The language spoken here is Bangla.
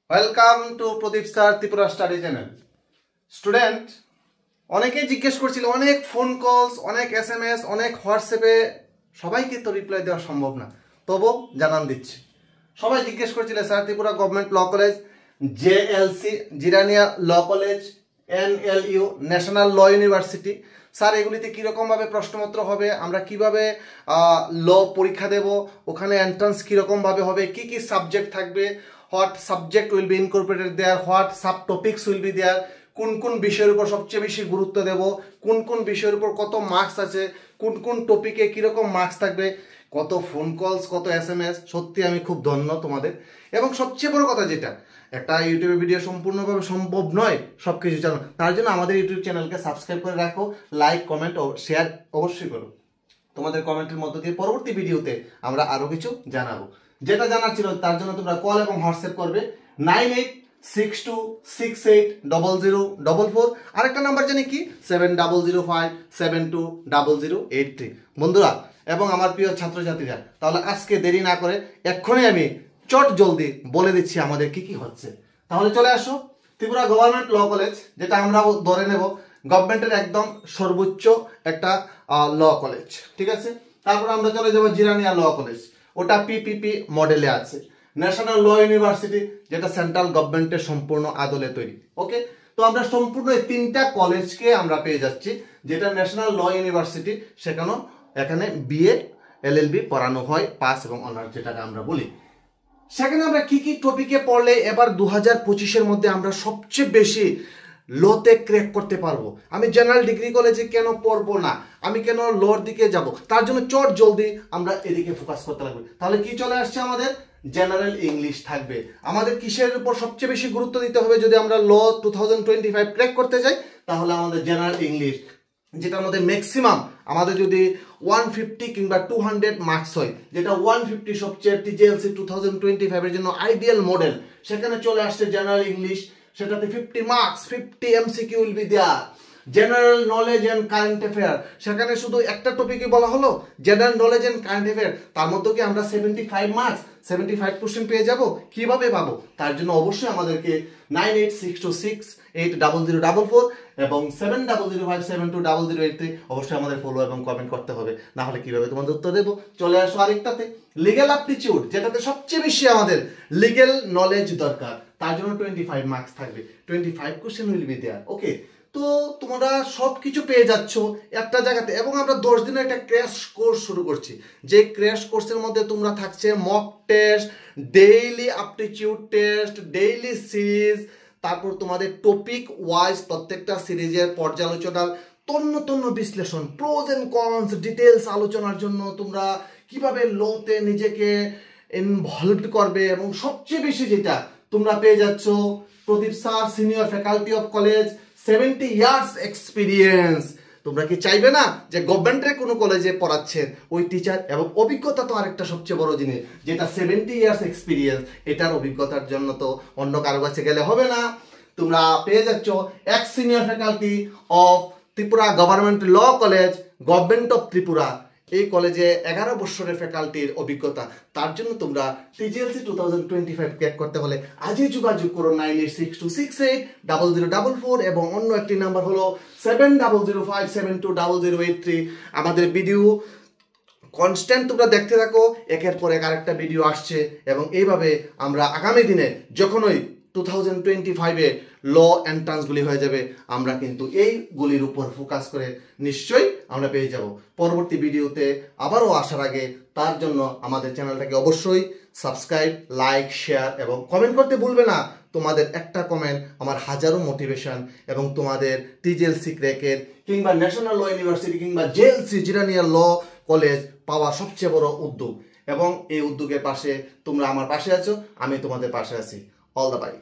Welcome to Pradeep sir Tripura study channel. Student অনেকেই জিজ্ঞেস করছিল, অনেক ফোন কলস, অনেক SMS, অনেক হোয়াটসঅ্যাপে সবাইকে তো রিপ্লাই দেওয়া সম্ভব না, তবু জানান দিচ্ছি। সবাই জিজ্ঞেস করছিল sir Tripura government law college, JLC Jirania law college, NLU national law university, sir এগুলিতে কীরকমভাবে প্রশ্নপত্র হবে, আমরা কিভাবে ল পরীক্ষা দেব, ওখানে এন্ট্রান্স কীরকমভাবে হবে, কি কি সাবজেক্ট থাকবে, what subject will be incorporated there, what sub topics will be there, কোন কোন বিষয়ের উপর সবচেয়ে বেশি গুরুত্ব দেব, কোন কোন বিষয়ের উপর কত মার্কস আছে, কোন কোন টপিকে কীরকম মার্কস থাকবে, কত ফোন কলস, কত SMS। সত্যি আমি খুব ধন্য তোমাদের। এবং সবচেয়ে বড় কথা, যেটা একটা ইউটিউবে ভিডিও সম্পূর্ণভাবে সম্ভব নয় সব কিছু জানো, তার জন্য আমাদের ইউটিউব চ্যানেলকে সাবস্ক্রাইব করে রাখো, লাইক কমেন্ট ও শেয়ার অবশ্যই করো। তোমাদের কমেন্টের মধ্য দিয়ে পরবর্তী ভিডিওতে আমরা আরও কিছু জানাবো। যেটা জানার ছিল তার জন্য তোমরা কল এবং হোয়াটসঅ্যাপ করবে 9862680044। আরেকটা নাম্বার জানি কি, 7005720083। বন্ধুরা এবং আমার প্রিয় ছাত্রছাত্রীরা, তাহলে আজকে দেরি না করে এক্ষুনি আমি চট জলদি বলে দিচ্ছি আমাদের কি কি হচ্ছে। তাহলে চলে আসো ত্রিপুরা গভর্নমেন্ট ল কলেজ, যেটা আমরা ধরে নেব গভর্নমেন্টের একদম সর্বোচ্চ একটা ল কলেজ, ঠিক আছে। তারপর আমরা চলে যাবো জিরানিয়া ল কলেজ, ওটা PPP মডেলে আছে। ন্যাশনাল ল ইউনিভার্সিটি, যেটা সেন্ট্রাল গভর্নমেন্টের সম্পূর্ণ আদলে তৈরি। ওকে, তো আমরা সম্পূর্ণ এই তিনটা কলেজকে আমরা পেয়ে যাচ্ছি, যেটা ন্যাশনাল ল ইউনিভার্সিটি, সেখানেও এখানে BA LLB পড়ানো হয়, পাস এবং অনার্স যেটাকে আমরা বলি। সেখানে আমরা কি কি টপিকে পড়লে এবার 2025-এর মধ্যে আমরা সবচেয়ে বেশি লতে ক্র্যাক করতে পারবো, আমি জেনারেল ডিগ্রি কলেজে কেন পড়বো না, আমি কেন লোর দিকে যাব, তার জন্য চট জলদি আমরা এদিকে ফোকাস করতে লাগবে। তাহলে কি চলে আসছে, আমাদের জেনারেল ইংলিশ থাকবে। আমাদের কিসের উপর সবচেয়ে বেশি গুরুত্ব দিতে হবে যদি আমরা ল 2025 ক্র্যাক করতে যাই, তাহলে আমাদের জেনারেল ইংলিশ, যেটার মধ্যে ম্যাক্সিমাম আমাদের যদি 150 কিংবা 200 মার্কস হয়, যেটা 150 সবচেয়ে TJLC 2025-এর জন্য আইডিয়াল মডেল, সেখানে চলে আসছে জেনারেল ইংলিশ। সেটাতে 50 marks, 50 MCQ will be there. General knowledge and current affair, সেখানে শুধু একটা টপিকই বলা হলো general knowledge and current affair, তার মধ্যে কি আমরা 75 মার্কস 75% পেয়ে যাব? কিভাবে পাবো? তার জন্য অবশ্যই আমাদেরকে 9862680044 এবং 7005720083 অবশ্যই আমাদের ফলো এবং কমেন্ট করতে হবে, না হলে কিভাবে তোমাদের উত্তর দেবো। চলে আসো আরেকটাতে, লিগ্যাল অ্যাপটিটিউড, যেটাতে সবচেয়ে বেশি আমাদের লিগ্যাল নলেজ দরকার, তার জন্য 25 মার্কস থাকবে, 25 কোশ্চেন উইল বি দেয়ার। ওকে, তো তোমরা সব কিছু পেয়ে যাচ্ছ একটা জায়গাতে। এবং আমরা 10 দিনের একটা ক্র্যাশ কোর্স শুরু করছি, যে ক্র্যাশ কোর্সের মধ্যে তোমরা থাকছে mock test, daily aptitude test, daily series, তারপর তোমাদের টপিক ওয়াইজ প্রত্যেকটা সিরিজের পর্যালোচনা, তন্ন বিশ্লেষণ, প্রোজ এন্ড কনস, ডিটেলস আলোচনার জন্য তোমরা কিভাবে লোতে নিজেকে ইনভলভ করবে। এবং সবচেয়ে বেশি যেটা তোমরা পেয়ে যাচ্ছ, Pradeep sir senior faculty of college, 70 years experience. তোমরা কি চাইবে না যে গভর্নমেন্টের কোনো কলেজে পড়াচ্ছেন ওই টিচার, এবং অভিজ্ঞতা তো আরেকটা সবচেয়ে বড় জিনিস, যেটা 70 ইয়ার্স এক্সপিরিয়েন্স, এটার অভিজ্ঞতার জন্য তো অন্য কারো কাছে গেলে হবে না। তোমরা পেয়ে যাচ্ছ ex senior faculty of Tripura government law college, government of Tripura. এই কলেজে 11 বছরের ফ্যাকাল্টির অভিজ্ঞতা, তার জন্য তোমরা TJLC 2025 ক্র্যাক করতে হলে আজই যোগাযোগ করো 9862680044 এবং অন্য একটি নাম্বার হলো 7005720083। আমাদের ভিডিও কনস্ট্যান্ট তোমরা দেখতে থাকো, একের পর এক আরেকটা ভিডিও আসছে, এবং এইভাবে আমরা আগামী দিনে যখনই 2025-এ ল এন্ট্রান্সগুলি হয়ে যাবে, আমরা কিন্তু এইগুলির উপর ফোকাস করে নিশ্চয়ই আমরা পেয়ে যাব। পরবর্তী ভিডিওতে আবারও আসার আগে তার জন্য আমাদের চ্যানেলটাকে অবশ্যই সাবস্ক্রাইব, লাইক, শেয়ার এবং কমেন্ট করতে ভুলবে না। তোমাদের একটা কমেন্ট আমার হাজারো মোটিভেশন, এবং তোমাদের TJLC ক্র্যাকের কিংবা ন্যাশনাল ল ইউনিভার্সিটি কিংবা JLC জিরানিয়া ল কলেজ পাওয়া সবচেয়ে বড় উদ্যোগ। এবং এই উদ্যোগের পাশে তোমরা আমার পাশে আছো, আমি তোমাদের পাশে আছি। All the by.